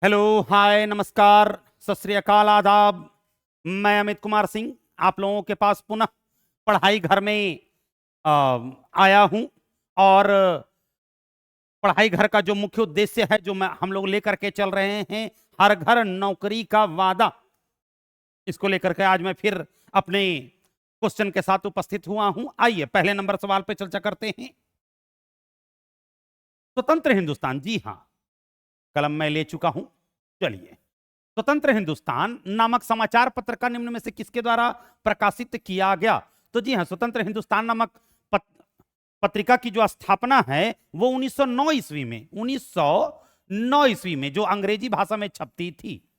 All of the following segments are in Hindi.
हेलो, हाय, नमस्कार, सत श्री अकाल, आदाब। मैं अमित कुमार सिंह आप लोगों के पास पुनः पढ़ाई घर में आया हूं। और पढ़ाई घर का जो मुख्य उद्देश्य है, जो हम लोग लेकर के चल रहे हैं, हर घर नौकरी का वादा, इसको लेकर के आज मैं फिर अपने क्वेश्चन के साथ उपस्थित हुआ हूं। आइए पहले नंबर सवाल पे चर्चा करते हैं। स्वतंत्र हिंदुस्तान, जी हाँ, कलम मैं ले चुका हूं। चलिए, स्वतंत्र हिंदुस्तान नामक समाचार पत्र का निम्न में से किसके द्वारा प्रकाशित किया गया? तो जी हाँ, स्वतंत्र हिंदुस्तान नामक पत्रिका की जो स्थापना है वो 1909 ईस्वी में 1909 ईस्वी में जो अंग्रेजी भाषा में छपती थी,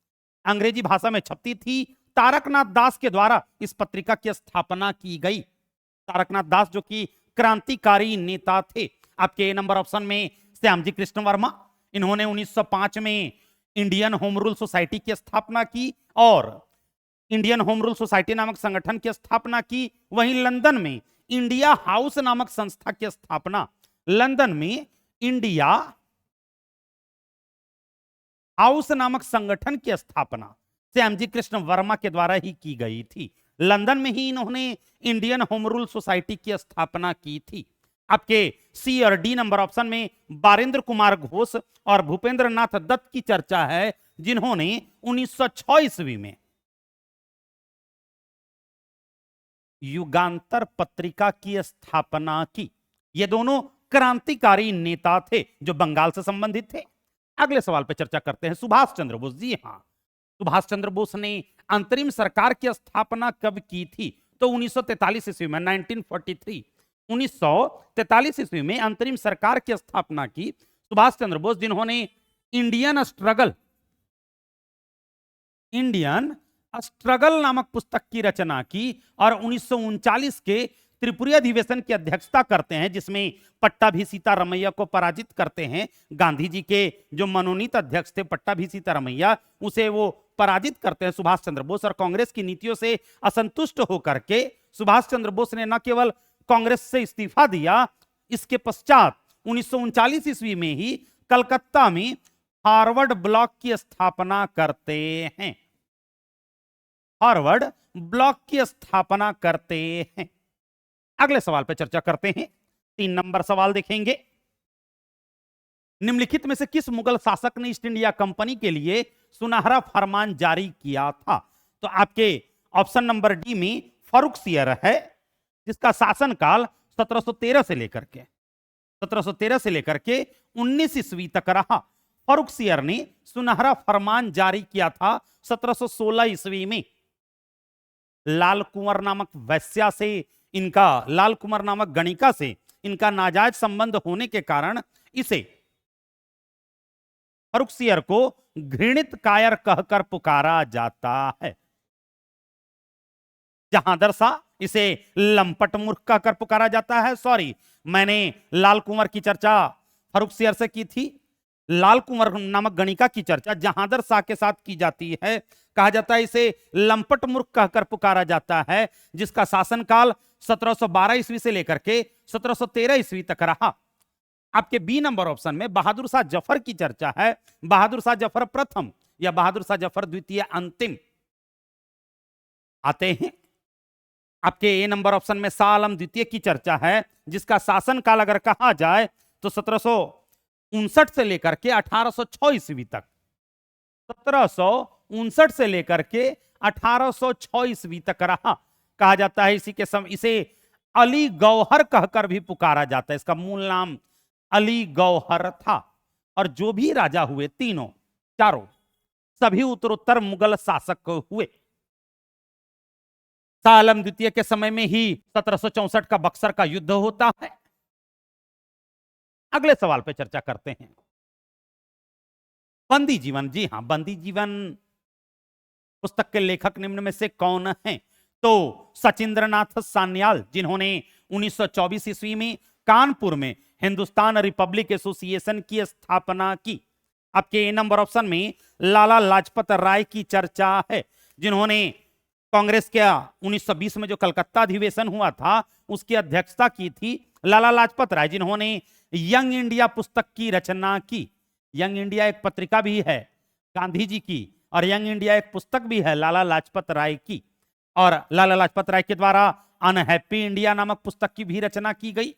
अंग्रेजी भाषा में छपती थी, तारकनाथ दास के द्वारा इस पत्रिका की स्थापना की गई। तारकनाथ दास जो कि क्रांतिकारी नेता थे। आपके नंबर ऑप्शन में श्यामजी कृष्ण वर्मा, इन्होंने 1905 में इंडियन होम रूल सोसाइटी की स्थापना की और इंडियन होम रूल सोसाइटी नामक संगठन की स्थापना की। वहीं लंदन में इंडिया हाउस नामक संस्था की स्थापना, लंदन में इंडिया हाउस नामक संगठन की स्थापना श्यामजी कृष्ण वर्मा के द्वारा ही की गई थी। लंदन में ही इन्होंने इंडियन होम रूल सोसाइटी की स्थापना की थी। आपके सी और डी नंबर ऑप्शन में बारेंद्र कुमार घोष और भूपेंद्र नाथ दत्त की चर्चा है, जिन्होंने 1906 ईस्वी में युगांतर पत्रिका की स्थापना की। ये दोनों क्रांतिकारी नेता थे जो बंगाल से संबंधित थे। अगले सवाल पर चर्चा करते हैं। सुभाष चंद्र बोस, जी हां, सुभाष चंद्र बोस ने अंतरिम सरकार की स्थापना कब की थी? तो 1943 ईस्वी में, 1943, 1943 ईस्वी में अंतरिम सरकार की स्थापना की सुभाष चंद्र बोस, जिन्होंने इंडियन स्ट्रगल नामक पुस्तक की रचना की और 1939 के त्रिपुरी अधिवेशन की अध्यक्षता करते हैं, जिसमें पट्टाभी सीतारमैया को पराजित करते हैं। गांधी जी के जो मनोनीत अध्यक्ष थे पट्टाभी सीतारमैया, उसे वो पराजित करते हैं सुभाष चंद्र बोस। और कांग्रेस की नीतियों से असंतुष्ट होकर के सुभाष चंद्र बोस ने न केवल कांग्रेस से इस्तीफा दिया, इसके पश्चात 1939 ईस्वी में ही कलकत्ता में हार्वर्ड ब्लॉक की स्थापना करते हैं। हार्वर्ड ब्लॉक की स्थापना करते हैं। अगले सवाल पर चर्चा करते हैं। 3 नंबर सवाल देखेंगे। निम्नलिखित में से किस मुगल शासक ने ईस्ट इंडिया कंपनी के लिए सुनहरा फरमान जारी किया था? तो आपके ऑप्शन नंबर डी में फर्रुखसियर है, जिसका शासनकाल 1713 से लेकर के 19 ईस्वी तक रहा। फर्रुखसियर ने सुनहरा फरमान जारी किया था 1716 ईस्वी में। लाल कुंवर नामक वैश्या से लाल कुंवर नामक गणिका से इनका नाजायज संबंध होने के कारण इसे फर्रुखसियर को घृणित कायर कहकर पुकारा जाता है। जहां दरसा इसे लंपट मूर्ख कहकर पुकारा जाता है। सॉरी, मैंने लाल कुंवर की चर्चा फर्रुखसियर से की थी। लाल कुंवर नामक गणिका की चर्चा जहांदर शाह के साथ की जाती है। कहा जाता है इसे लंपट मूर्ख कहकर पुकारा जाता है, जिसका शासनकाल 1712 ईस्वी से लेकर के 1713 ईस्वी तक रहा। आपके बी नंबर ऑप्शन में बहादुर शाह जफर की चर्चा है। बहादुर शाह जफर प्रथम या बहादुर शाह जफर द्वितीय अंतिम आते हैं। आपके ए नंबर ऑप्शन में शाह आलम द्वितीय की चर्चा है, जिसका शासनकाल अगर कहा जाए तो 1759 से लेकर के 1806 ईस्वी तक, 1759 से लेकर के 1806 ईस्वी तक रहा। कहा जाता है इसे अली गौहर कहकर भी पुकारा जाता है। इसका मूल नाम अली गौहर था। और जो भी राजा हुए चारों सभी उत्तरोत्तर मुगल शासक हुए। शाह आलम द्वितीय के समय में ही 1764 का बक्सर का युद्ध होता है। अगले सवाल पे चर्चा करते हैं। बंदी जीवन, जी हां, बंदी जीवन पुस्तक के लेखक निम्न में से कौन हैं? तो सचिंद्रनाथ सान्याल, जिन्होंने 1924 ईस्वी में कानपुर में हिंदुस्तान रिपब्लिक एसोसिएशन की स्थापना की। आपके नंबर ऑप्शन में लाला लाजपत राय की चर्चा है, जिन्होंने कांग्रेस के 1920 में जो कलकत्ता अधिवेशन हुआ था उसकी अध्यक्षता की थी। लाला लाजपत राय, जिन्होंने यंग इंडिया पुस्तक की रचना की। यंग इंडिया एक पत्रिका भी है गांधी जी की। और यंग इंडिया एक पुस्तक भी है लाला लाजपत राय की, और लाला लाजपत राय के द्वारा अनहैप्पी इंडिया नामक पुस्तक की भी रचना की गई।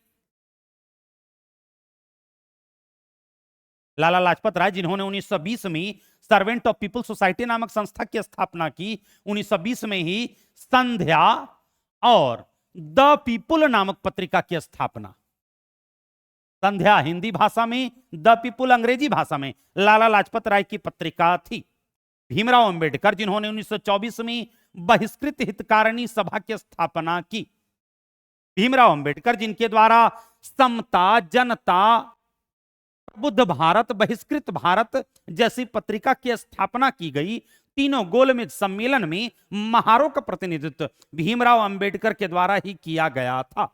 लाला लाजपत राय जिन्होंने 1920 में सर्वेंट ऑफ पीपल सोसाइटी नामक संस्था की स्थापना की, 1920 में ही संध्या और द पीपुल नामक पत्रिका की स्थापना। संध्या हिंदी भाषा में, द पीपुल अंग्रेजी भाषा में लाला लाजपत राय की पत्रिका थी। भीमराव अंबेडकर जिन्होंने 1924 में बहिष्कृत हितकारिणी सभा की स्थापना की। भीमराव अंबेडकर जिनके द्वारा समता, जनता, बुद्ध भारत, बहिष्कृत भारत जैसी पत्रिका की स्थापना की गई। तीनों गोलमेज सम्मेलन में महारों का प्रतिनिधित्व भीमराव अंबेडकर के द्वारा ही किया गया था।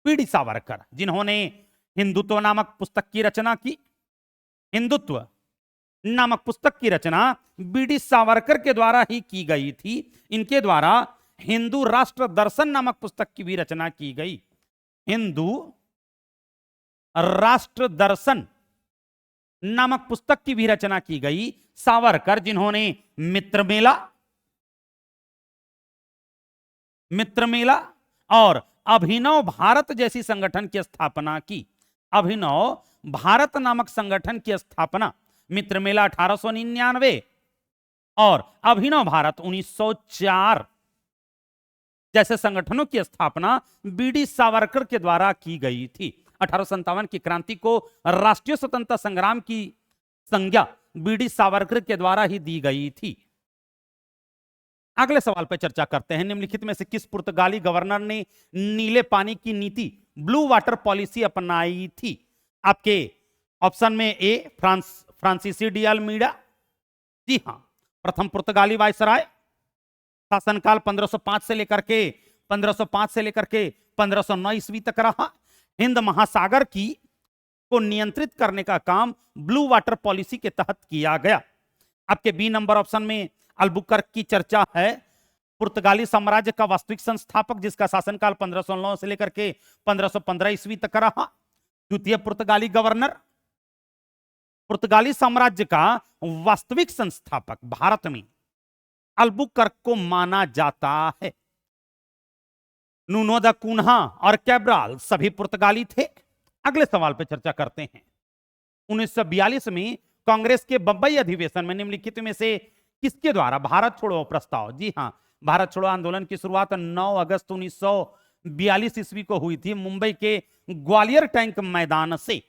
पीडी सावरकर जिन्होंने हिंदुत्व नामक पुस्तक की रचना की। हिंदुत्व नामक पुस्तक की रचना बीडी सावरकर के द्वारा ही की गई थी। इनके द्वारा हिंदू राष्ट्र दर्शन नामक पुस्तक की भी रचना की गई। हिंदू राष्ट्र दर्शन नामक पुस्तक की भी रचना की गई। सावरकर जिन्होंने मित्र मेला और अभिनव भारत जैसी संगठन की स्थापना की। अभिनव भारत नामक संगठन की स्थापना मित्र मेला 1899 और अभिनव भारत 1904 जैसे संगठनों की स्थापना बीडी सावरकर के द्वारा की गई थी। 1857 की क्रांति को राष्ट्रीय स्वतंत्रता संग्राम की संज्ञा बीडी सावरकर के द्वारा ही दी गई थी। अगले सवाल पर चर्चा करते हैं। निम्नलिखित में से किस पुर्तगाली गवर्नर ने नीले पानी की नीति, ब्लू वाटर पॉलिसी अपनाई थी? आपके ऑप्शन में ए फ्रांसीसी डी अल्मीडा, जी हां, प्रथम पुर्तगाली वायसराय, शासनकाल 1505 से लेकर के 1509 ईस्वी तक रहा। हिंद महासागर की को नियंत्रित करने का काम ब्लू वाटर पॉलिसी के तहत किया गया। आपके बी नंबर ऑप्शन में अल्बुकर्क की चर्चा है, पुर्तगाली साम्राज्य का वास्तविक संस्थापक जिसका शासनकाल 1509 से लेकर के 1515 ईस्वी तक रहा। द्वितीय पुर्तगाली गवर्नर, पुर्तगाली साम्राज्य का वास्तविक संस्थापक भारत में अल्बुकर्क को माना जाता है। नूनो द कून्हा और कैब्राल सभी पुर्तगाली थे। अगले सवाल पर चर्चा करते हैं। 1942 में कांग्रेस के बंबई अधिवेशन में निम्नलिखित में से किसके द्वारा भारत छोड़ो प्रस्ताव, जी हां, भारत छोड़ो आंदोलन की शुरुआत 9 अगस्त 1942 ईस्वी को हुई थी मुंबई के ग्वालियर टैंक मैदान से,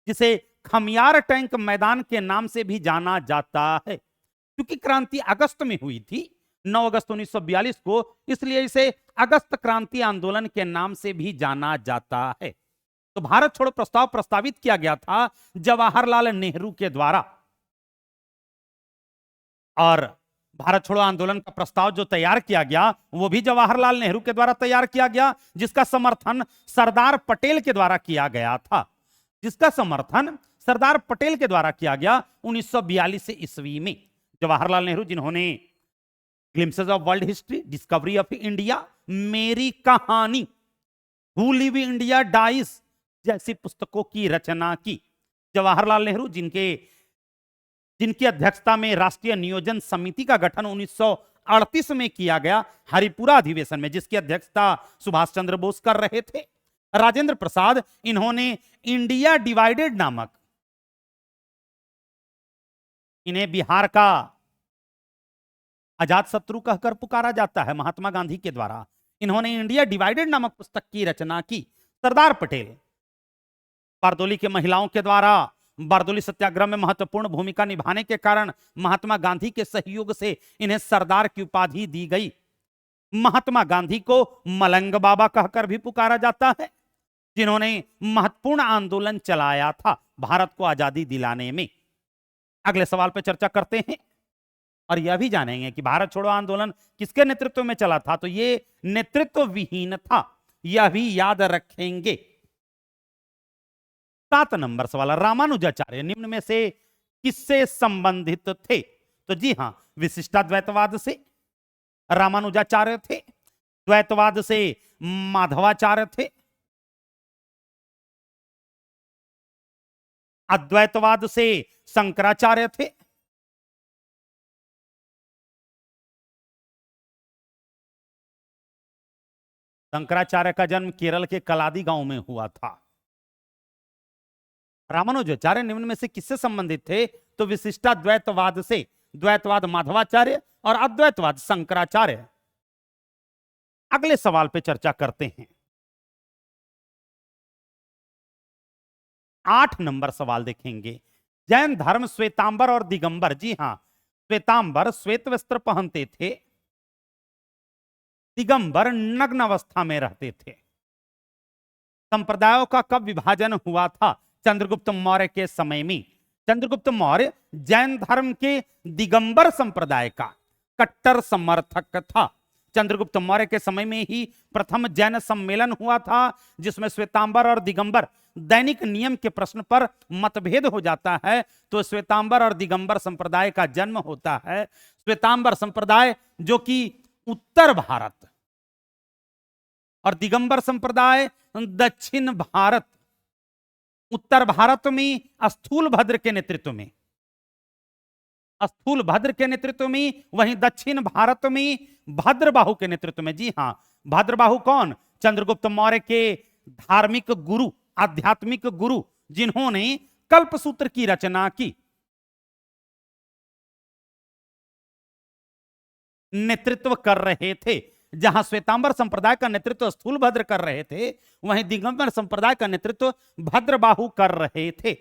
जिसे खमियार टैंक मैदान के नाम से भी जाना जाता है। क्योंकि क्रांति अगस्त में हुई थी 9 अगस्त 1942 को, इसलिए इसे अगस्त क्रांति आंदोलन के नाम से भी जाना जाता है। तो भारत छोड़ो प्रस्ताव प्रस्तावित किया गया था जवाहरलाल नेहरू के द्वारा, और भारत छोड़ो आंदोलन का प्रस्ताव जो तैयार किया गया वो भी जवाहरलाल नेहरू के द्वारा तैयार किया गया, जिसका समर्थन सरदार पटेल के द्वारा किया गया था। जिसका समर्थन सरदार पटेल के द्वारा किया गया 1942 ईस्वी में। जवाहरलाल नेहरू जिन्होंने glimpses of world history, discovery of India, मेरी कहानी, हु लिव इंडिया डाइज जैसी पुस्तकों की रचना की। जवाहरलाल नेहरू जिनकी अध्यक्षता में राष्ट्रीय नियोजन समिति का गठन 1938 में किया गया हरिपुरा अधिवेशन में, जिसकी अध्यक्षता सुभाष चंद्र बोस कर रहे थे। राजेंद्र प्रसाद, इन्होंने इंडिया डिवाइडेड नामक, इन्हें बिहार का अजात शत्रु कहकर पुकारा जाता है महात्मा गांधी के द्वारा। इन्होंने इंडिया डिवाइडेड नामक पुस्तक की रचना की। सरदार पटेल, बारदोली के महिलाओं के द्वारा बारदोली सत्याग्रह में महत्वपूर्ण भूमिका निभाने के कारण महात्मा गांधी के सहयोग से इन्हें सरदार की उपाधि दी गई। महात्मा गांधी को मलंग बाबा कहकर भी पुकारा जाता है, जिन्होंने महत्वपूर्ण आंदोलन चलाया था भारत को आजादी दिलाने में। अगले सवाल पर चर्चा करते हैं और यह भी जानेंगे कि भारत छोड़ो आंदोलन किसके नेतृत्व में चला था। तो यह नेतृत्व विहीन था, यह भी याद रखेंगे। 7 नंबर सवाल, रामानुजाचार्य निम्न में से किससे संबंधित थे? तो जी हां, विशिष्टाद्वैतवाद से रामानुजाचार्य थे, द्वैतवाद से माधवाचार्य थे, अद्वैतवाद से शंकराचार्य थे, शंकराचार्य का जन्म केरल के कलादी गांव में हुआ था। रामानुजाचार्य निम्न में से किससे संबंधित थे? तो विशिष्टाद्वैतवाद से। द्वैतवाद माधवाचार्य और अद्वैतवाद शंकराचार्य। अगले सवाल पे चर्चा करते हैं। 8 नंबर सवाल देखेंगे। जैन धर्म श्वेतांबर और दिगंबर, जी हां, श्वेतांबर श्वेत वस्त्र पहनते थे, दिगंबर नग्न अवस्था में रहते थे। संप्रदायों का कब विभाजन हुआ था? चंद्रगुप्त मौर्य के समय में। चंद्रगुप्त मौर्य जैन धर्म के दिगंबर संप्रदाय का कट्टर समर्थक था। चंद्रगुप्त मौर्य के समय में ही प्रथम जैन सम्मेलन हुआ था, जिसमें श्वेतांबर और दिगंबर दैनिक नियम के प्रश्न पर मतभेद हो जाता है, तो श्वेतांबर और दिगंबर संप्रदाय का जन्म होता है। श्वेतांबर संप्रदाय जो कि उत्तर भारत और दिगंबर संप्रदाय दक्षिण भारत, उत्तर भारत में स्थूलभद्र के नेतृत्व में, स्थूलभद्र के नेतृत्व में, वहीं दक्षिण भारत में भद्रबाहु के नेतृत्व में। जी हां, भद्रबाहु कौन? चंद्रगुप्त मौर्य के धार्मिक गुरु, आध्यात्मिक गुरु, जिन्होंने कल्पसूत्र की रचना की। नेतृत्व कर रहे थे। जहां श्वेतांबर संप्रदाय का नेतृत्व स्थूलभद्र कर रहे थे, वहीं दिगंबर संप्रदाय का नेतृत्व भद्रबाहु कर रहे थे।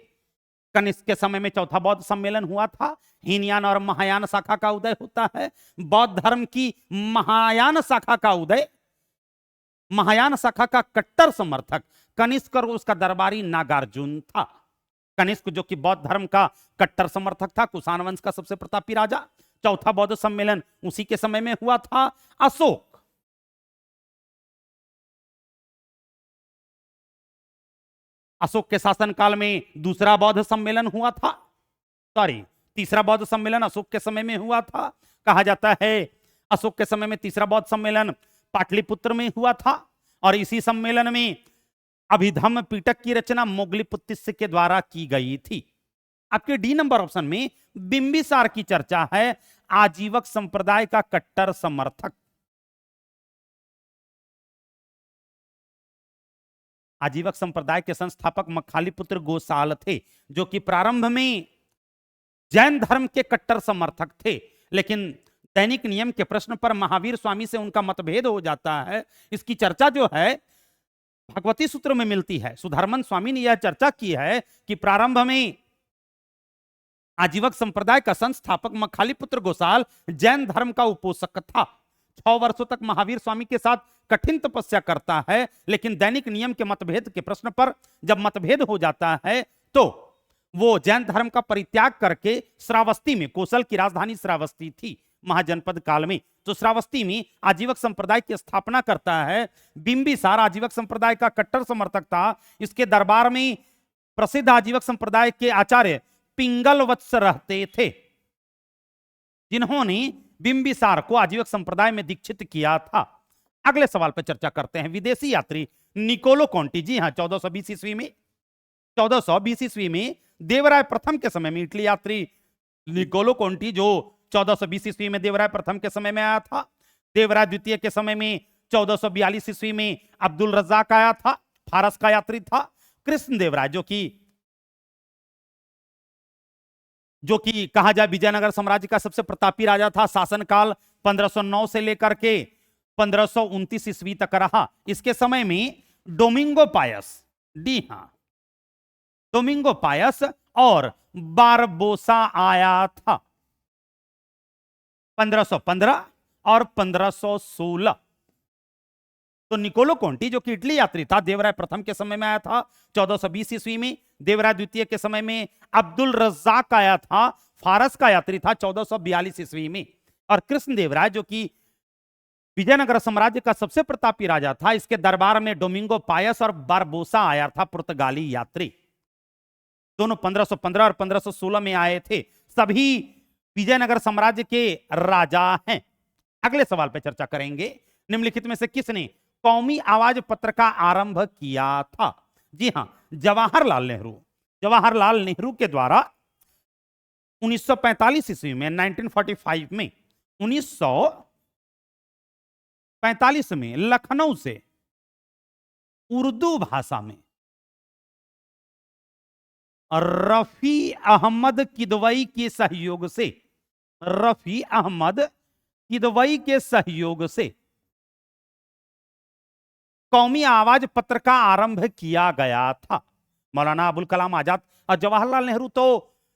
कनिष्क के समय में चौथा बौद्ध सम्मेलन हुआ था। हीनयान और महायान शाखा का उदय होता है। बौद्ध धर्म की महायान शाखा का उदय, महायान शाखा का कट्टर समर्थक कनिष्क और उसका दरबारी नागार्जुन था। कनिष्क जो कि बौद्ध धर्म का कट्टर समर्थक था, कुषाण वंश का सबसे प्रतापी राजा। चौथा बौद्ध सम्मेलन उसी के समय में हुआ था। अशोक के शासनकाल में दूसरा बौद्ध सम्मेलन हुआ था। तीसरा बौद्ध सम्मेलन अशोक के समय में हुआ था। कहा जाता है अशोक के समय में तीसरा बौद्ध सम्मेलन पाटलिपुत्र में हुआ था, और इसी सम्मेलन में अभिधम्म पिटक की रचना मोगलीपुत्तिस्य के द्वारा की गई थी। आपके डी नंबर ऑप्शन में बिंबिसार की चर्चा है, आजीवक संप्रदाय का कट्टर समर्थक। आजीवक संप्रदाय के संस्थापक मखालीपुत्र गोसाल थे, जो कि प्रारंभ में जैन धर्म के कट्टर समर्थक थे, लेकिन दैनिक नियम के प्रश्न पर महावीर स्वामी से उनका मतभेद हो जाता है। इसकी चर्चा जो है भगवती सूत्र में मिलती है। सुधर्मन स्वामी ने यह चर्चा की है कि प्रारंभ में आजीवक संप्रदाय का संस्थापक मखालीपुत्र गोसाल जैन धर्म का उपोषक था। 6 वर्षों तक महावीर स्वामी के साथ कठिन तपस्या करता है, लेकिन दैनिक नियम के मतभेद के प्रश्न पर जब मतभेद हो जाता है तो वो जैन धर्म का परित्याग करके श्रावस्ती में, कोसल की राजधानी श्रावस्ती थी महाजनपद काल में, तो श्रावस्ती में आजीवक संप्रदाय की स्थापना करता है। बिंबिसार आजीवक संप्रदाय का कट्टर समर्थक था। इसके दरबार में प्रसिद्ध आजीवक संप्रदाय के आचार्य पिंगल वत्स रहते थे, जिन्होंने बिंबिसार को आजीवक संप्रदाय में दीक्षित किया था। अगले सवाल पर चर्चा करते हैं। विदेशी यात्री निकोलो कॉन्टी, जी हां, 1420 ईस्वी में देवराय प्रथम के समय में इटली यात्री निकोलो कॉन्टी, जो 1420 ईस्वी में देवराय प्रथम के समय में आया था। देवराय द्वितीय के समय में 1442 ईस्वी में अब्दुल रज्जाक आया था, फारस का यात्री था। कृष्ण देवराय जो कि कहा जाए विजयनगर साम्राज्य का सबसे प्रतापी राजा था। शासनकाल 1509 से लेकर के 1529 ईस्वी तक रहा। इसके समय में डोमिंगो पायस, डी हां, डोमिंगो पायस और बारबोसा आया था 1515 और 1516। तो निकोलो कॉन्टी जो कि इटली यात्री था, देवराय प्रथम के समय में आया था 1420 ईस्वी में। देवराय द्वितीय के समय में अब्दुल रज्जाक आया था, फारस का यात्री था 1442 ईस्वी में। और कृष्ण देवराय जो कि विजयनगर साम्राज्य का सबसे प्रतापी राजा था, इसके दरबार में डोमिंगो पायस और बारबोसा आया था, पुर्तगाली यात्री। दोनों 1515 और 1516 में आए थे। सभी विजयनगर साम्राज्य के राजा हैं। अगले सवाल पर चर्चा करेंगे। निम्नलिखित में से किसने कौमी आवाज पत्र का आरंभ किया था? जी हां, जवाहरलाल नेहरू के द्वारा 1945 ईस्वी में, 1945 में 1945 में लखनऊ से उर्दू भाषा में रफी अहमद किदवई के सहयोग से, रफी अहमद किदवई के सहयोग से कौमी आवाज पत्र का आरंभ किया गया था। मौलाना अबुल कलाम आजाद और जवाहरलाल नेहरू तो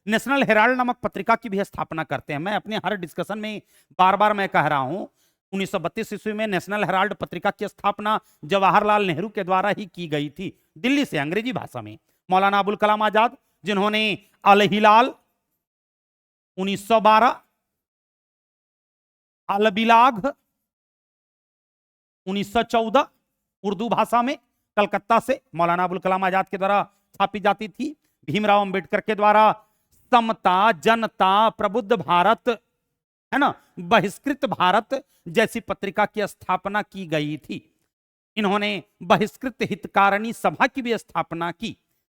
नेशनल हेराल्ड नामक पत्रिका की भी स्थापना करते हैं। मैं अपने हर डिस्कशन में बार बार मैं कह रहा हूं, 1932 ईस्वी में नेशनल हेराल्ड पत्रिका की स्थापना जवाहरलाल नेहरू के द्वारा ही की गई थी, दिल्ली से, अंग्रेजी भाषा में। मौलाना अबुल कलाम आजाद, जिन्होंने अल हिलाल 1912, अल बिलाग 1914 उर्दू भाषा में कलकत्ता से मौलाना अबुल कलाम आजाद के द्वारा छापी जाती थी। भीमराव अंबेडकर के द्वारा समता, जनता, प्रबुद्ध भारत, है ना, बहिष्कृत भारत जैसी पत्रिका की स्थापना की गई थी। इन्होंने बहिष्कृत हितकारिणी सभा की भी स्थापना की।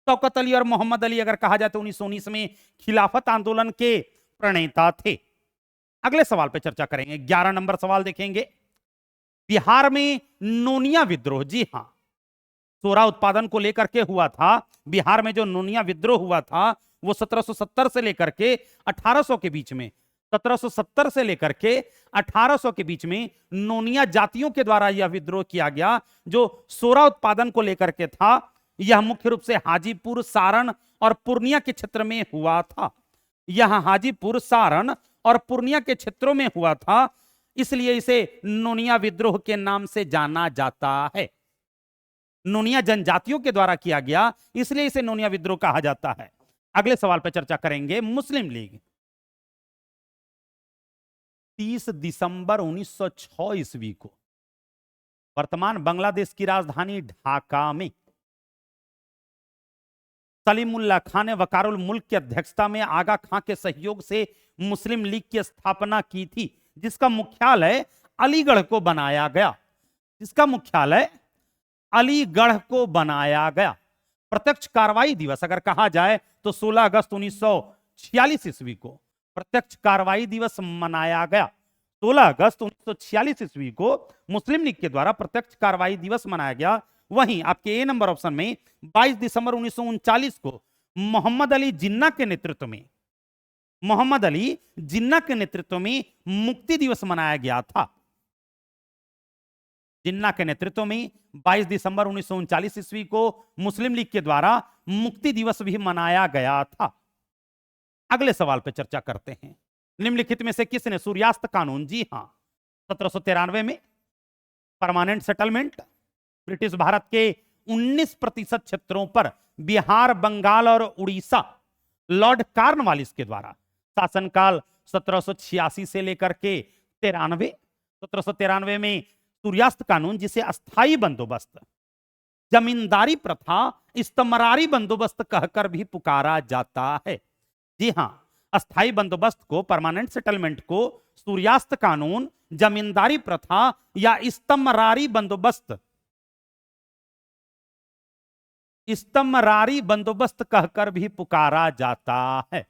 शौकत अली और मोहम्मद अली अगर कहा जाए तो 1919 में खिलाफत आंदोलन के प्रणेता थे। अगले सवाल पे चर्चा करेंगे। 11 नंबर सवाल देखेंगे। बिहार में नोनिया विद्रोह, जी हां, सोरा उत्पादन को लेकर के हुआ था। बिहार में जो नोनिया विद्रोह हुआ था वो 1770 से लेकर के 1800 के बीच में, 1770 से लेकर के 1800 के बीच में नोनिया जातियों के द्वारा यह विद्रोह किया गया, जो सोरा उत्पादन को लेकर के था। यह मुख्य रूप से हाजीपुर, सारण और पूर्णिया के क्षेत्र में हुआ था। यह हाजीपुर, सारण और पूर्णिया के क्षेत्रों में हुआ था, इसलिए इसे नोनिया विद्रोह के नाम से जाना जाता है। नोनिया जनजातियों के द्वारा किया गया, इसलिए इसे नोनिया विद्रोह कहा जाता है। अगले सवाल पर चर्चा करेंगे। मुस्लिम लीग 30 दिसंबर 1906 ईस्वी को वर्तमान बांग्लादेश की राजधानी ढाका में सलीमुल्लाह खान ने वकारुल मुल्क की अध्यक्षता में आगा खां के सहयोग से मुस्लिम लीग की स्थापना की थी, जिसका मुख्यालय अलीगढ़ को बनाया गया, जिसका मुख्यालय अलीगढ़ को बनाया गया। प्रत्यक्ष कार्रवाई दिवस अगर कहा जाए तो 16 अगस्त 1946 ईस्वी को प्रत्यक्ष कार्रवाई दिवस मनाया गया। 16 अगस्त 1946 ईस्वी को मुस्लिम लीग के द्वारा प्रत्यक्ष कार्रवाई दिवस मनाया गया। वहीं आपके ए नंबर ऑप्शन में 22 दिसंबर 1939 को मोहम्मद अली जिन्ना के नेतृत्व में, मोहम्मद अली जिन्ना के नेतृत्व में मुक्ति दिवस मनाया गया था। जिन्ना के नेतृत्व में 22 दिसंबर 1939 ईस्वी को मुस्लिम लीग के द्वारा मुक्ति दिवस भी मनाया गया था। अगले सवाल पर चर्चा करते हैं। निम्नलिखित में से किसने सूर्यास्त कानून, जी हां, 1793 में परमानेंट सेटलमेंट ब्रिटिश भारत के 19% क्षेत्रों पर बिहार, बंगाल और उड़ीसा लॉर्ड कार्नवालिस के द्वारा शासनकाल 1786 से लेकर के 1793 में सूर्यास्त कानून, जिसे अस्थाई बंदोबस्त, जमींदारी प्रथा, इस्तमरारी बंदोबस्त कहकर भी पुकारा जाता है। जी हां, अस्थाई बंदोबस्त को, परमानेंट सेटलमेंट को सूर्यास्त कानून, जमींदारी प्रथा या इस्तमरारी बंदोबस्त, इस्तमरारी बंदोबस्त कहकर भी पुकारा जाता है।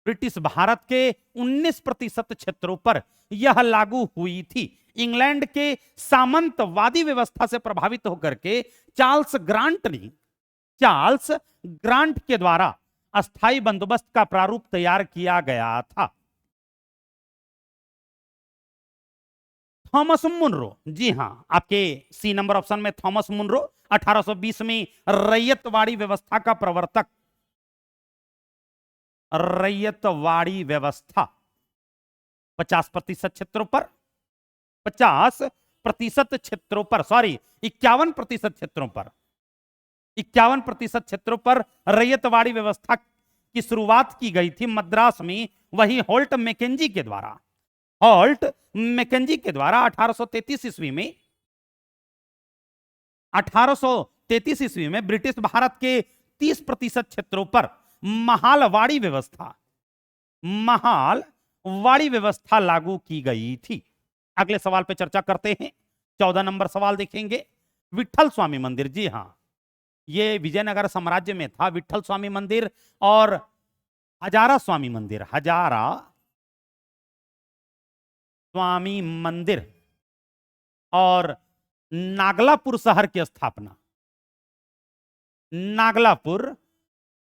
ब्रिटिश भारत के 19% क्षेत्रों पर यह लागू हुई थी। इंग्लैंड के सामंतवादी व्यवस्था से प्रभावित होकर के चार्ल्स ग्रांट के द्वारा अस्थाई बंदोबस्त का प्रारूप तैयार किया गया था। थॉमस मुनरो, जी हां, आपके सी नंबर ऑप्शन में थॉमस मुनरो 1820 में रैयतवाड़ी व्यवस्था का प्रवर्तक, रैयतवाड़ी व्यवस्था 50% क्षेत्रों पर, 50% क्षेत्रों पर, सॉरी 51% क्षेत्रों पर, 51% क्षेत्रों पर रैयतवाड़ी व्यवस्था की शुरुआत की गई थी मद्रास में। वही होल्ट मैकेंजी के द्वारा, होल्ट मैकेंजी के द्वारा 1833 ईस्वी में, 1833 ईस्वी में ब्रिटिश भारत के 30% क्षेत्रों पर महालवाड़ी व्यवस्था, महालवाड़ी व्यवस्था लागू की गई थी। अगले सवाल पे चर्चा करते हैं। 14 नंबर सवाल देखेंगे। विठल स्वामी मंदिर, जी हां, ये विजयनगर साम्राज्य में था। विठल स्वामी मंदिर और हजारा स्वामी मंदिर, हजारा स्वामी मंदिर और नागलापुर शहर की स्थापना, नागलापुर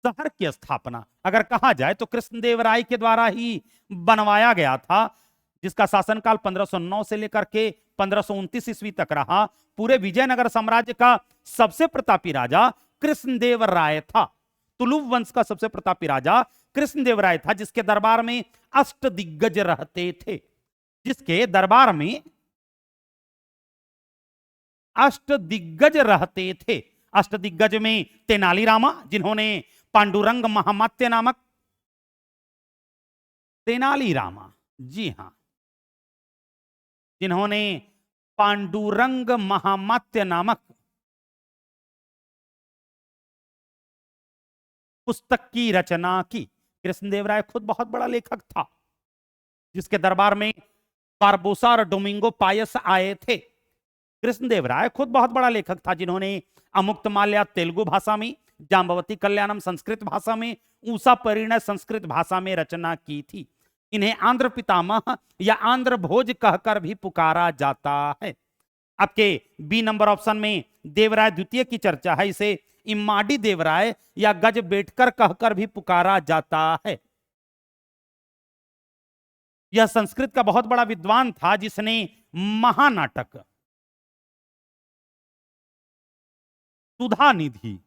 शहर की स्थापना अगर कहा जाए तो कृष्णदेवराय के द्वारा ही बनवाया गया था, जिसका शासनकाल 1509 से लेकर के 1529 ईस्वी तक रहा। पूरे विजयनगर साम्राज्य का सबसे प्रतापी राजा कृष्णदेवराय था। तुलुव वंश का सबसे प्रतापी राजा कृष्णदेवराय था, जिसके दरबार में अष्टदिग्गज रहते थे। जिसके दरबार में अष्टदिग्गज रहते थे। अष्टदिग्गज में तेनालीरामा, जिन्होंने पांडुरंग महामात्य नामक, तेनालीरामा, जी हां, जिन्होंने पांडुरंग महामात्य नामक पुस्तक की रचना की। कृष्णदेवराय खुद बहुत बड़ा लेखक था, जिसके दरबार में बारबोसा और डोमिंगो पायस आए थे। कृष्णदेवराय खुद बहुत बड़ा लेखक था, जिन्होंने अमुक्तमाल्या तेलुगु भाषा में, जाम्बवती कल्याणम संस्कृत भाषा में, ऊषा परिणय संस्कृत भाषा में रचना की थी। इन्हें आंध्र पितामह या आंध्र भोज कहकर भी पुकारा जाता है। आपके बी नंबर ऑप्शन में देवराय द्वितीय की चर्चा है। इसे इम्माडी देवराय या गज बेटकर कहकर भी पुकारा जाता है। यह संस्कृत का बहुत बड़ा विद्वान था, जिसने महानाटक सुधा निधि,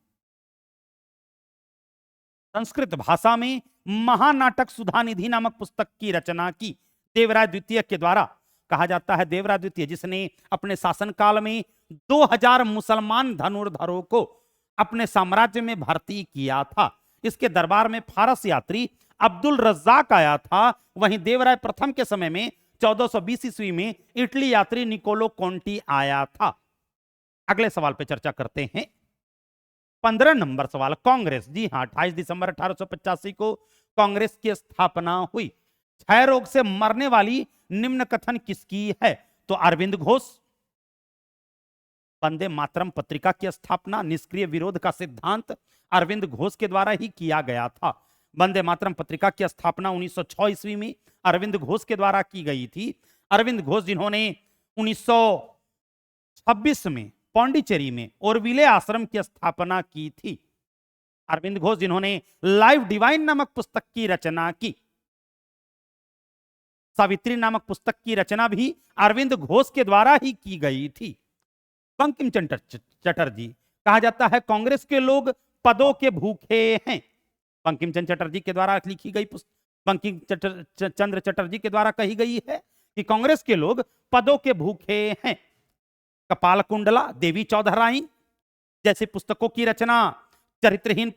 संस्कृत भाषा में महानाटक सुधा निधि नामक पुस्तक की रचना की। देवराय द्वितीय के द्वारा कहा जाता है, देवराय द्वितीय जिसने अपने शासनकाल में 2000 मुसलमान धनुर्धरों को अपने साम्राज्य में भर्ती किया था। इसके दरबार में फारस यात्री अब्दुल रज्जाक आया था। वहीं देवराय प्रथम के समय में 1420 ईस्वी में इटली यात्री निकोलो कोंटी आया था। अगले सवाल पे चर्चा करते हैं। 15 नंबर सवाल, कांग्रेस, जी हां, 28 दिसंबर 1885 को कांग्रेस की स्थापना हुई। क्षय रोग से मरने वाली निम्न कथन किसकी है? तो अरविंद घोष। वंदे मातरम पत्रिका की स्थापना निष्क्रिय विरोध का सिद्धांत अरविंद घोष के द्वारा ही किया गया था। वंदे मातरम पत्रिका की स्थापना 1906 ईस्वी में अरविंद घोष के द्वारा की गई थी। अरविंद घोष जिन्होंने 1926 में पौंडीचेरी में ओरविले आश्रम की स्थापना की थी। अरविंद घोष जिन्होंने लाइफ डिवाइन नामक पुस्तक की रचना की। सावित्री नामक पुस्तक की रचना भी अरविंद घोष के द्वारा ही की गई थी। बंकिम चंद्र चटर्जी, कहा जाता है कांग्रेस के लोग पदों के भूखे हैं। बंकिम चंद्र चटर्जी के द्वारा लिखी गई पुस्तक, बंकिम चंद्र चटर्जी के द्वारा कही गई है कि कांग्रेस के लोग पदों के भूखे हैं। कपाल कुंडला, देवी चौधराइन जैसी पुस्तकों की रचना, चरित्रहीन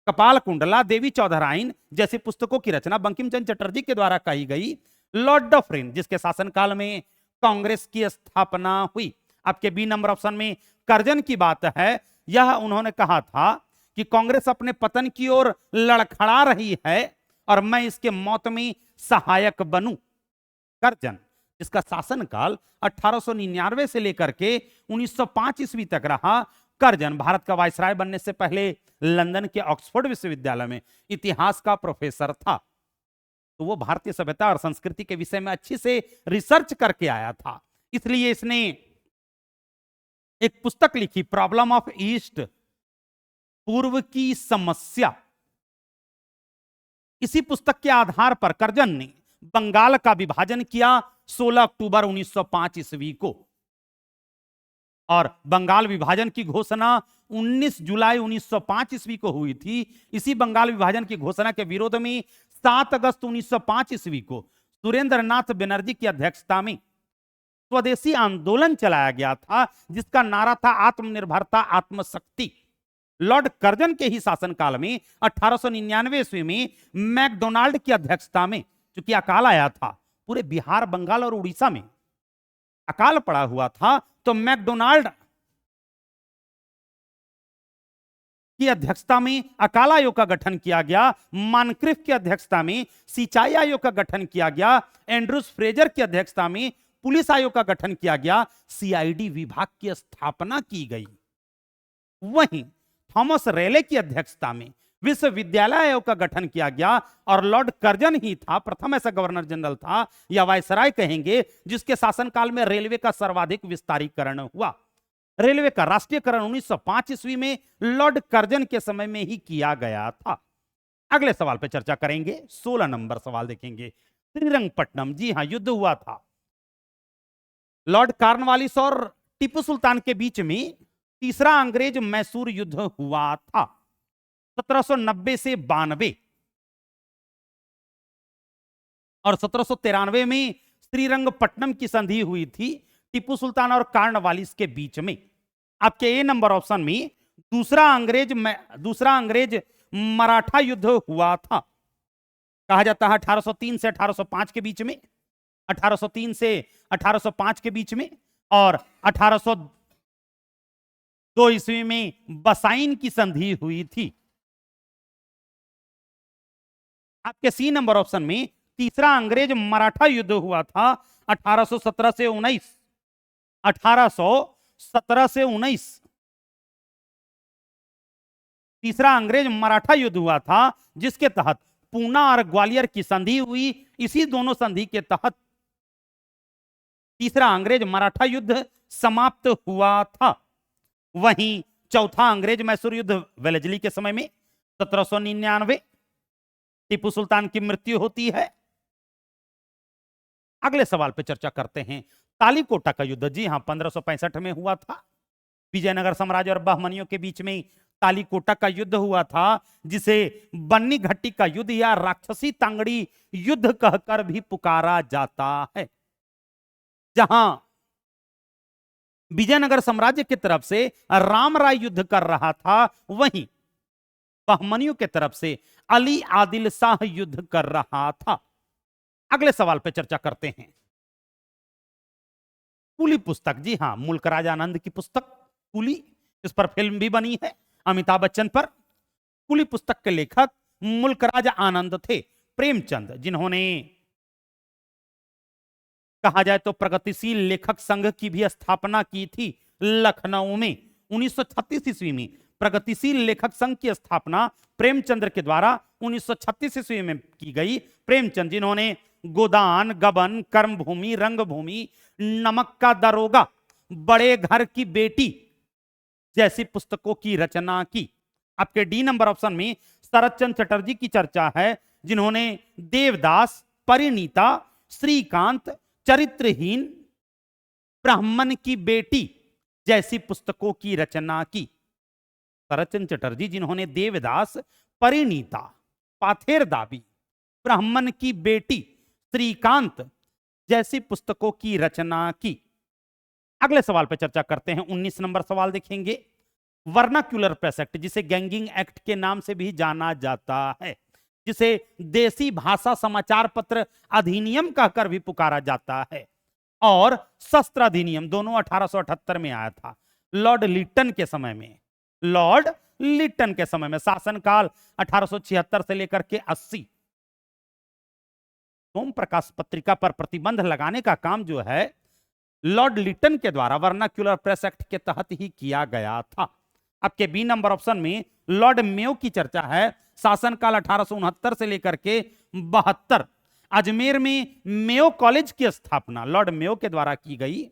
कपाल कुंडला, देवी चौधराइन जैसी पुस्तकों की रचना बंकिम चंद्र चटर्जी के द्वारा कही गई। लॉर्ड डफरिन, जिसके शासनकाल में कांग्रेस की स्थापना हुई। आपके बी नंबर ऑप्शन में कर्जन की बात है। यह उन्होंने कहा था कि कांग्रेस अपने पतन की ओर लड़खड़ा रही है और मैं इसके मौत में सहायक बनूं। कर्जन, जिसका शासनकाल 1899 से लेकर के 1905 ईस्वी तक रहा। कर्जन भारत का वायसराय बनने से पहले लंदन के ऑक्सफोर्ड विश्वविद्यालय में इतिहास का प्रोफेसर था। तो वो भारतीय सभ्यता और संस्कृति के विषय में अच्छी से रिसर्च करके आया था। इसलिए इसने एक पुस्तक लिखी, प्रॉब्लम ऑफ ईस्ट, पूर्व की समस्या। इसी पुस्तक के आधार पर कर्जन ने बंगाल का विभाजन किया 16 अक्टूबर 1905 ईस्वी को, और बंगाल विभाजन की घोषणा 19 जुलाई 1905 ईस्वी को हुई थी। इसी बंगाल विभाजन की घोषणा के विरोध में 7 अगस्त 1905 ईस्वी को सुरेंद्र नाथ बनर्जी की अध्यक्षता में स्वदेशी आंदोलन चलाया गया था, जिसका नारा था आत्मनिर्भरता आत्मशक्ति। लॉर्ड कर्जन के ही शासनकाल में 1899 ईस्वी में मैकडोनाल्ड की अध्यक्षता में, चूंकि अकाल आया था, पूरे बिहार, बंगाल और उड़ीसा में अकाल पड़ा हुआ था, तो मैकडोनाल्ड की अध्यक्षता में अकाल आयोग का गठन किया गया। मानक्रिफ की अध्यक्षता में सिंचाई आयोग का गठन किया गया। एंड्रूज फ्रेजर की अध्यक्षता में पुलिस आयोग का गठन किया गया। सीआईडी विभाग की स्थापना की गई। वहीं थॉमस रेले की अध्यक्षता में विश्वविद्यालय आयोग का गठन किया गया, और लॉर्ड कर्जन ही था प्रथम ऐसा गवर्नर जनरल था, या वायसराय कहेंगे, जिसके शासनकाल में रेलवे का सर्वाधिक विस्तारीकरण हुआ। रेलवे का राष्ट्रीयकरण 1905 ईस्वी में लॉर्ड कर्जन के समय में ही किया गया था। अगले सवाल पे चर्चा करेंगे। 16 नंबर सवाल देखेंगे। श्रीरंगपट्टनम, जी हां, युद्ध हुआ था लॉर्ड कॉर्नवालिस और टीपू सुल्तान के बीच में। तीसरा अंग्रेज मैसूर युद्ध हुआ था 1790 से 92, और 1793 में श्रीरंगपट्टनम की संधि हुई थी टीपू सुल्तान और कॉर्नवालिस के बीच में। आपके ए नंबर ऑप्शन में दूसरा अंग्रेज मराठा युद्ध हुआ था। कहा जाता है 1803 से 1805 के बीच में, 1803 से 1805 के बीच में, और 1802 ईस्वी में बसाइन की संधि हुई थी। आपके सी नंबर ऑप्शन में तीसरा अंग्रेज मराठा युद्ध हुआ था 1817 से 19, 1817 से 19। तीसरा अंग्रेज मराठा युद्ध हुआ था जिसके तहत पूना और ग्वालियर की संधि हुई। इसी दोनों संधि के तहत तीसरा अंग्रेज मराठा युद्ध समाप्त हुआ था। वहीं चौथा अंग्रेज मैसूर युद्ध वेलेस्ली के समय में 1799 टीपू सुल्तान की मृत्यु होती है। अगले सवाल पे चर्चा करते हैं। तालीकोटा का युद्ध, जी हां, 1565 में हुआ था। विजयनगर साम्राज्य और बहमनियों के बीच में तालीकोटा का युद्ध हुआ था, जिसे बन्नी घट्टी का युद्ध या राक्षसी तांगड़ी युद्ध कहकर भी पुकारा जाता है। जहां विजयनगर साम्राज्य की तरफ से रामराय युद्ध कर रहा था, वहीं बहमनियों की तरफ से अली आदिल शाह युद्ध कर रहा था। अगले सवाल पे चर्चा करते हैं। कूली पुस्तक, जी हां, मुल्क राज आनंद की पुस्तक कूली, इस पर फिल्म भी बनी है अमिताभ बच्चन पर। कूली पुस्तक के लेखक मुल्क राज आनंद थे प्रेमचंद, जिन्होंने कहा जाए तो प्रगतिशील लेखक संघ की भी स्थापना की थी लखनऊ में। 1936 ईस्वी में प्रगतिशील लेखक संघ की स्थापना प्रेमचंद्र के द्वारा 1936 ईस्वी में की गई। प्रेमचंद, जिन्होंने गोदान, गबन, कर्मभूमि, रंगभूमि, नमक का दरोगा, बड़े घर की बेटी जैसी पुस्तकों की रचना की। आपके डी नंबर ऑप्शन में शरद चंद्र चटर्जी की चर्चा है, जिन्होंने देवदास, परिणीता, श्रीकांत, चरित्रहीन, ब्राह्मण की बेटी जैसी पुस्तकों की रचना की। शरद चंद्र चटर्जी, जिन्होंने देवदास, परिणीता, पाथेर दाबी, ब्राह्मण की बेटी, श्रीकांत जैसी पुस्तकों की रचना की। अगले सवाल पर चर्चा करते हैं। 19 नंबर सवाल देखेंगे। वर्नाक्यूलर प्रेस एक्ट, जिसे गैंगिंग एक्ट के नाम से भी जाना जाता है, जिसे देसी भाषा समाचार पत्र अधिनियम कहकर भी पुकारा जाता है, और शस्त्र अधिनियम, दोनों 1878 में आया था लॉर्ड लिटन के समय में। लॉर्ड लिटन के समय में शासनकाल 1876 से लेकर के 80। सोम प्रकाश पत्रिका पर प्रतिबंध लगाने का काम जो है लॉर्ड लिटन के द्वारा वर्नाक्यूलर प्रेस एक्ट के तहत ही किया गया था। आपके बी नंबर ऑप्शन में लॉर्ड मेयो की चर्चा है। शासनकाल 1869 से लेकर के 72। अजमेर में मेयो कॉलेज की स्थापना लॉर्ड मेयो के द्वारा की गई।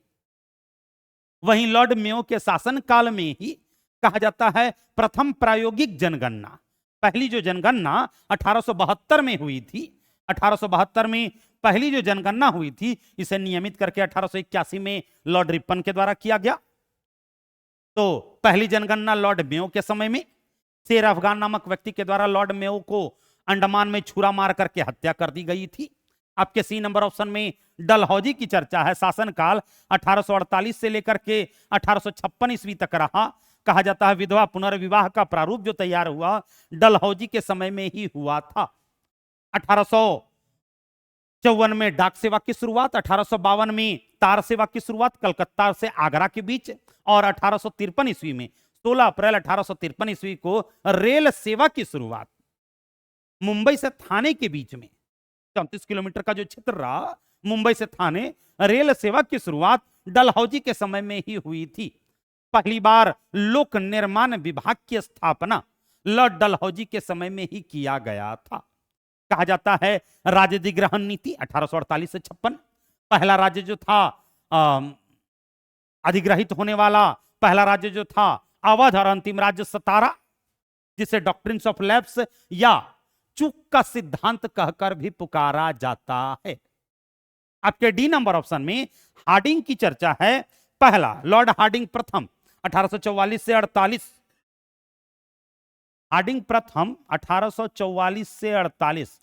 वहीं लॉर्ड मेयो के शासनकाल में ही कहा जाता है प्रथम प्रायोगिक जनगणना, पहली जो जनगणना 1872 में हुई थी, 1872 में पहली जो जनगणना हुई थी, इसे नियमित करके 1881 में लॉर्ड रिपन के द्वारा किया गया। तो पहली जनगणना लॉर्ड मेयो के समय में शेर अफगान नामक व्यक्ति के द्वारा लॉर्ड मेयो को अंडमान में छुरा मार करके हत्या कर दी गई थी। आपके सी नंबर ऑप्शन में डलहौजी की चर्चा है। शासनकाल 1848 से लेकर के 1856 ईस्वी तक रहा। कहा जाता है विधवा पुनर्विवाह का प्रारूप जो तैयार हुआ डलहौजी के समय में ही हुआ था। 1854 में डाक सेवा की शुरुआत, 1852 में तार सेवा की शुरुआत कलकत्ता से आगरा के बीच, और 1853 ईस्वी में 16 अप्रैल 1853 ईस्वी को रेल सेवा की शुरुआत। मुंबई से थाने के बीच में 34 किलोमीटर का जो क्षेत्र रहा, मुंबई से थाने रेल सेवा की शुरुआत डलहौजी के समय में ही हुई थी। पहली बार लोक निर्माण विभाग की स्थापना लॉर्ड डलहौजी के समय में ही किया गया था। कहा जाता है राज्य अधिग्रहण नीति 1848 से 56, पहला राज्य जो था अधिग्रहित होने वाला पहला राज्य जो था अवध और अंतिम राज्य सतारा, जिसे डॉक्ट्रिन्स ऑफ लैप्स या चूक का सिद्धांत कहकर भी पुकारा जाता है। आपके डी नंबर ऑप्शन में हार्डिंग की चर्चा है। पहला लॉर्ड हार्डिंग प्रथम 1844 से 48, हार्डिंग प्रथम 1844 से 48,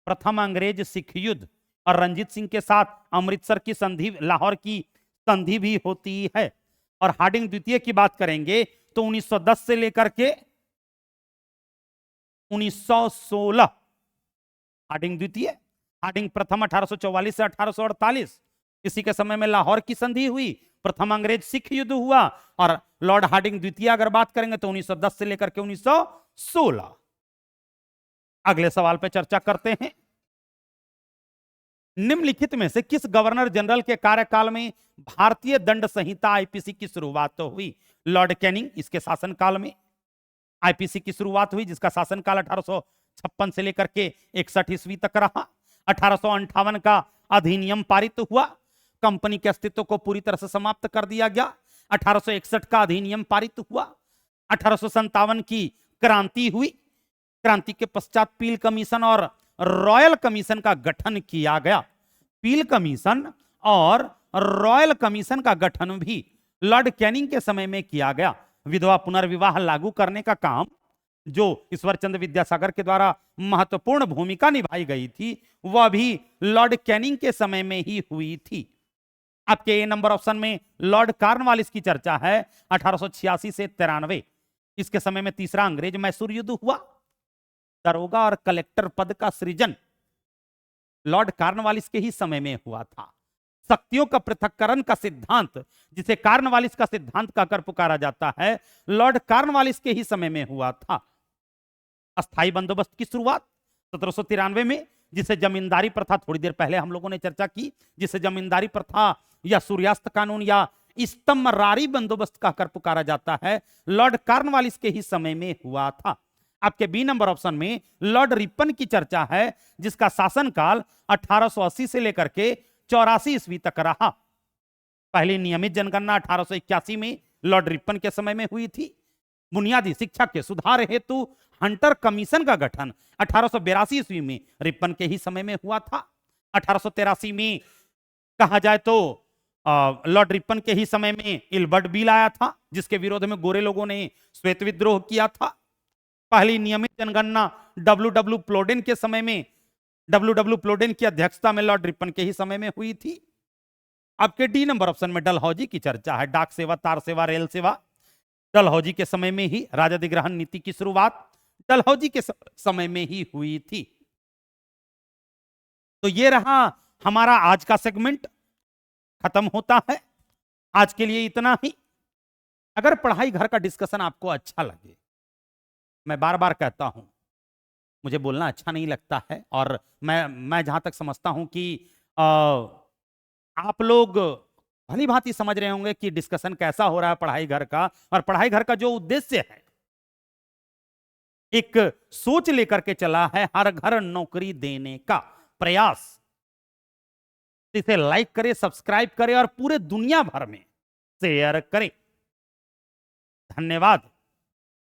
प्रथम अंग्रेज सिख युद्ध और रंजीत सिंह के साथ अमृतसर की संधि, लाहौर की संधि भी होती है। और हार्डिंग द्वितीय की बात करेंगे तो 1910 से लेकर के 1916, हार्डिंग द्वितीय। हार्डिंग प्रथम 1844 से 1848, इसी के समय में लाहौर की संधि हुई, प्रथम अंग्रेज सिख युद्ध हुआ। और लॉर्ड हार्डिंग द्वितीय अगर बात करेंगे तो 1910 से लेकर के 1916। अगले सवाल पे चर्चा करते हैं। निम्नलिखित में से किस गवर्नर जनरल के कार्यकाल में भारतीय दंड संहिता आईपीसी की शुरुआत तो हुई? लॉर्ड कैनिंग, इसके शासनकाल में आईपीसी की शुरुआत हुई, जिसका शासनकाल 1856 से लेकर के 61 ईस्वी तक रहा। 1858 का अधिनियम पारित हुआ, कंपनी के अस्तित्व को पूरी तरह से समाप्त कर दिया गया। 1861 का अधिनियम पारित हुआ। 1857 की क्रांति हुई, क्रांति के पश्चात पील कमीशन और रॉयल कमीशन का गठन किया गया। पील कमीशन और रॉयल कमीशन का गठन भी लॉर्ड कैनिंग के समय में किया गया। विधवा पुनर्विवाह लागू करने का काम, जो ईश्वरचंद्र विद्यासागर के द्वारा महत्वपूर्ण भूमिका निभाई गई थी, वह भी लॉर्ड कैनिंग के समय में ही हुई थी। आपके ए नंबर ऑप्शन में लॉर्ड कॉर्नवालिस की चर्चा है। 1886 से 93, इसके समय में तीसरा अंग्रेज मैसूर युद्ध हुआ। दरोगा और कलेक्टर पद का सृजन लॉर्ड कॉर्नवालिस के ही समय में हुआ था। शक्तियों का पृथक्करण का सिद्धांत, जिसे कॉर्नवालिस का सिद्धांत कहकर पुकारा जाता है, लॉर्ड कॉर्नवालिस के ही समय में हुआ था। अस्थाई बंदोबस्त की शुरुआत 1793 में, जिसे जमींदारी प्रथा, थोड़ी देर पहले हम लोगों ने चर्चा की, जिसे जमींदारी प्रथा या सूर्यास्त कानून या स्तंभरारी बंदोबस्त कहकर पुकारा जाता है, लॉर्ड कॉर्नवालिस के ही समय में हुआ था। आपके बी नंबर ऑप्शन में लॉर्ड रिपन की चर्चा है, जिसका शासनकाल 1880 से लेकर के 84 ईस्वी तक रहा। पहली नियमित जनगणना 1881 में लॉर्ड रिपन के समय में हुई थी। बुनियादी शिक्षा के सुधार हेतु हंटर कमीशन का गठन 1882 ईस्वी में रिपन के ही समय में हुआ था। 1883 में कहा जाए तो लॉर्ड रिपन के ही समय में इल्बर्ट बिल आया था, जिसके विरोध में गोरे लोगों ने श्वेत विद्रोह किया था। पहली नियमित जनगणना डब्ल्यू प्लोडेन के समय में, डब्ल्यू प्लोडेन की अध्यक्षता में लॉर्ड रिपन के ही समय में हुई थी। आपके डी नंबर ऑप्शन में डलहौजी की चर्चा है। डाक सेवा, तार सेवा, रेल सेवा, डलहौजी के समय में ही राजाधिग्रहण नीति की शुरुआत डलहौजी के समय में ही हुई थी। तो ये रहा हमारा आज का सेगमेंट, खत्म होता है। आज के लिए इतना ही। अगर पढ़ाई घर का डिस्कशन आपको अच्छा लगे, मैं बार बार कहता हूं, मुझे बोलना अच्छा नहीं लगता है, और मैं जहां तक समझता हूं कि आप लोग भली भांति समझ रहे होंगे कि डिस्कशन कैसा हो रहा है पढ़ाई घर का। और पढ़ाई घर का जो उद्देश्य है, एक सोच लेकर के चला है, हर घर नौकरी देने का प्रयास। इसे लाइक करें, सब्सक्राइब करें और पूरे दुनिया भर में शेयर करें। धन्यवाद।